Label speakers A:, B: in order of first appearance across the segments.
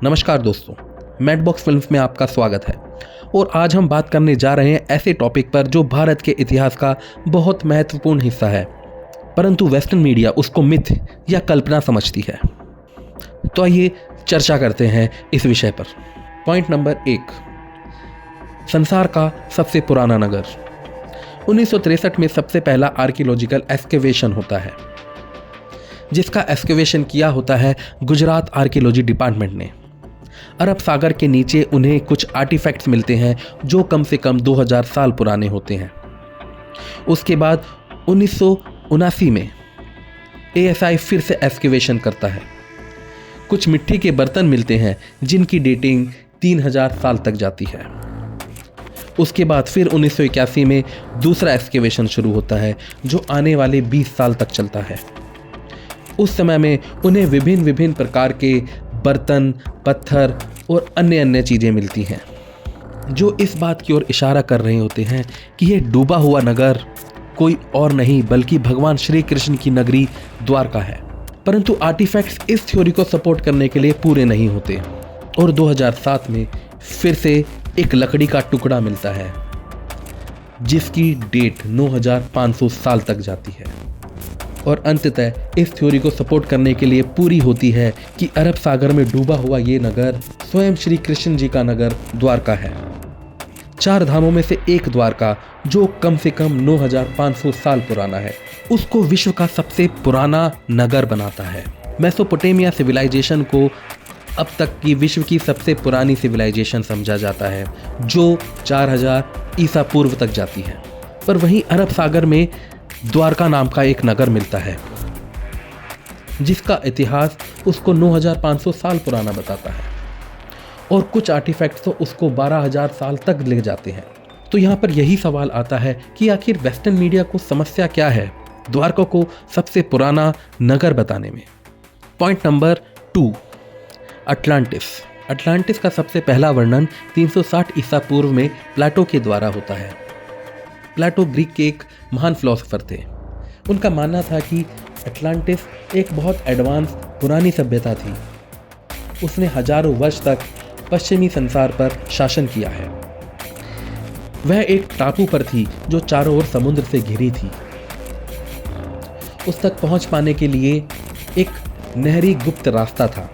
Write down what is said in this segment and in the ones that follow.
A: नमस्कार दोस्तों, मैडबॉक्स फिल्म्स में आपका स्वागत है। और आज हम बात करने जा रहे हैं ऐसे टॉपिक पर जो भारत के इतिहास का बहुत महत्वपूर्ण हिस्सा है, परंतु वेस्टर्न मीडिया उसको मिथ या कल्पना समझती है। तो आइए चर्चा करते हैं इस विषय पर। पॉइंट नंबर 1, संसार का सबसे पुराना नगर। 1963 में सबसे पहला आर्कियोलॉजिकल एक्सकेवेशन होता है, जिसका एक्सकेवेशन किया होता है गुजरात आर्कियोलॉजी डिपार्टमेंट ने। अरब सागर के नीचे उन्हें कुछ आर्टिफैक्ट्स मिलते हैं जो कम से कम 2000 साल पुराने होते हैं। उसके बाद 1979 में ASI फिर से एक्सकेवेशन करता है। कुछ मिट्टी के बर्तन मिलते हैं जिनकी डेटिंग 3000 साल तक जाती है। उसके बाद फिर 1981 में दूसरा एक्सकेवेशन शुरू होता है जो आने वाले 20 साल तक चलता है। उस समय में उन्हें विभिन्न प्रकार के बर्तन, पत्थर और अन्य चीज़ें मिलती हैं जो इस बात की ओर इशारा कर रहे होते हैं कि यह डूबा हुआ नगर कोई और नहीं बल्कि भगवान श्री कृष्ण की नगरी द्वारका है। परंतु आर्टिफैक्ट्स इस थ्योरी को सपोर्ट करने के लिए पूरे नहीं होते और 2007 में फिर से एक लकड़ी का टुकड़ा मिलता है जिसकी डेट 9500 साल तक जाती है और अंततः इस थ्योरी को सपोर्ट करने के लिए पूरी होती है कि अरब सागर में डूबा हुआ ये नगर स्वयं श्री कृष्ण जी का नगर द्वारका है। 4 धामों में से एक द्वारका जो कम से कम 9500 साल पुराना है, उसको विश्व का सबसे पुराना नगर बनाता है। मेसोपोटामिया सिविलाइजेशन को अब तक की विश्व की सबसे पुरानी सिविलाइजेशन समझा जाता है जो 4000 ईसा पूर्व तक जाती है। पर वहीं अरब सागर में द्वारका नाम का एक नगर मिलता है जिसका इतिहास उसको 9500 साल पुराना बताता है और कुछ आर्टिफैक्ट्स तो उसको 12000 साल तक ले जाते हैं। तो यहाँ पर यही सवाल आता है कि आखिर वेस्टर्न मीडिया को समस्या क्या है द्वारका को सबसे पुराना नगर बताने में। पॉइंट नंबर 2, अटलांटिस का सबसे पहला वर्णन 360 ईसा पूर्व में प्लेटो के द्वारा होता है। प्लेटो ग्रीक के एक महान फिलोसोफर थे। उनका मानना था कि अटलांटिस एक बहुत एडवांस पुरानी सभ्यता थी। उसने हजारों वर्ष तक पश्चिमी संसार पर शासन किया है। वह एक टापू पर थी जो चारों ओर समुद्र से घिरी थी। उस तक पहुंच पाने के लिए एक नहरी गुप्त रास्ता था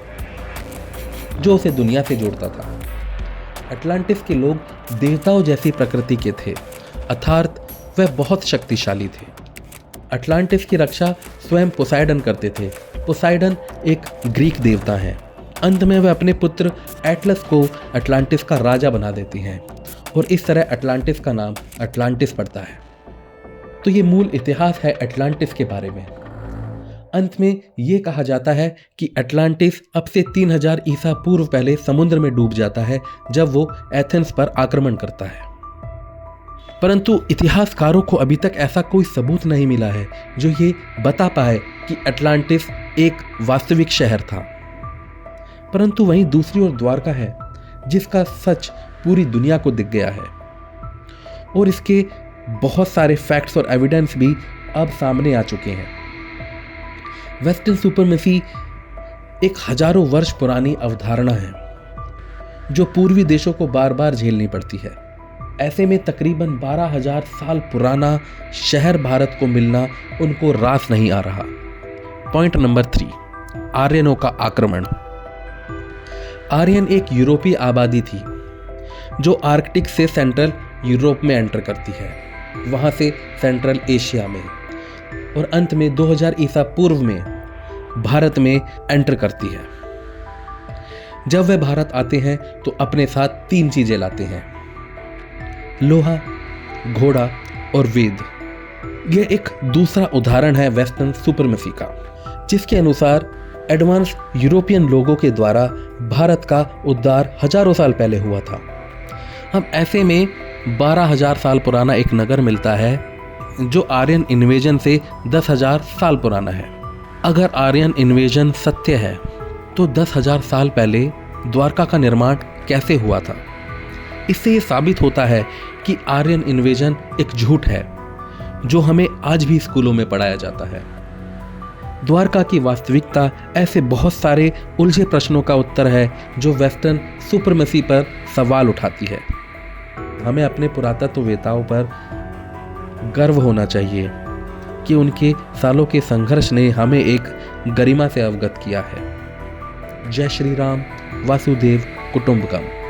A: जो उसे दुनिया से जोड़ता था। अटलांटिस के लोग देवताओं जैसी प्रकृति के थे, अर्थात वह बहुत शक्तिशाली थे। अटलांटिस की रक्षा स्वयं पोसाइडन करते थे। पोसाइडन एक ग्रीक देवता हैं। अंत में वह अपने पुत्र एटलस को अटलांटिस का राजा बना देती हैं और इस तरह अटलांटिस का नाम अटलांटिस पड़ता है। तो ये मूल इतिहास है अटलांटिस के बारे में। अंत में ये कहा जाता है कि अटलांटिस अब से 3000 ईसा पूर्व पहले समुद्र में डूब जाता है जब वो एथेंस पर आक्रमण करता है। परंतु इतिहासकारों को अभी तक ऐसा कोई सबूत नहीं मिला है जो ये बता पाए कि अटलांटिस एक वास्तविक शहर था। परंतु वहीं दूसरी ओर द्वारका है जिसका सच पूरी दुनिया को दिख गया है और इसके बहुत सारे फैक्ट्स और एविडेंस भी अब सामने आ चुके हैं। वेस्टर्न सुपरमेसी एक हजारों वर्ष पुरानी अवधारणा है जो पूर्वी देशों को बार बार झेलनी पड़ती है। ऐसे में तकरीबन 12000 साल पुराना शहर भारत को मिलना उनको रास नहीं आ रहा। पॉइंट नंबर 3, आर्यनों का आक्रमण। आर्यन एक यूरोपीय आबादी थी जो आर्कटिक से सेंट्रल यूरोप में एंटर करती है, वहां से सेंट्रल एशिया में और अंत में 2000 ईसा पूर्व में भारत में एंटर करती है। जब वे भारत आते हैं तो अपने साथ 3 चीजें लाते हैं, लोहा, घोड़ा और वेद। यह एक दूसरा उदाहरण है वेस्टर्न सुपरमेसी का, जिसके अनुसार एडवांस यूरोपियन लोगों के द्वारा भारत का उद्धार हजारों साल पहले हुआ था। हम ऐसे में 12000 साल पुराना एक नगर मिलता है जो आर्यन इन्वेजन से 10,000 साल पुराना है। अगर आर्यन इन्वेजन सत्य है तो 10,000 साल पहले द्वारका का निर्माण कैसे हुआ था? इससे ये साबित होता है कि आर्यन इन्वेजन एक झूठ है जो हमें आज भी स्कूलों में पढ़ाया जाता है। द्वारका की वास्तविकता ऐसे बहुत सारे उलझे प्रश्नों का उत्तर है जो वेस्टर्न सुपरमेसी पर सवाल उठाती है। हमें अपने पुरातत्ववेताओं पर गर्व होना चाहिए कि उनके सालों के संघर्ष ने हमें एक गरिमा से अवगत किया है। जय श्री राम, वासुदेव कुटुंबकम।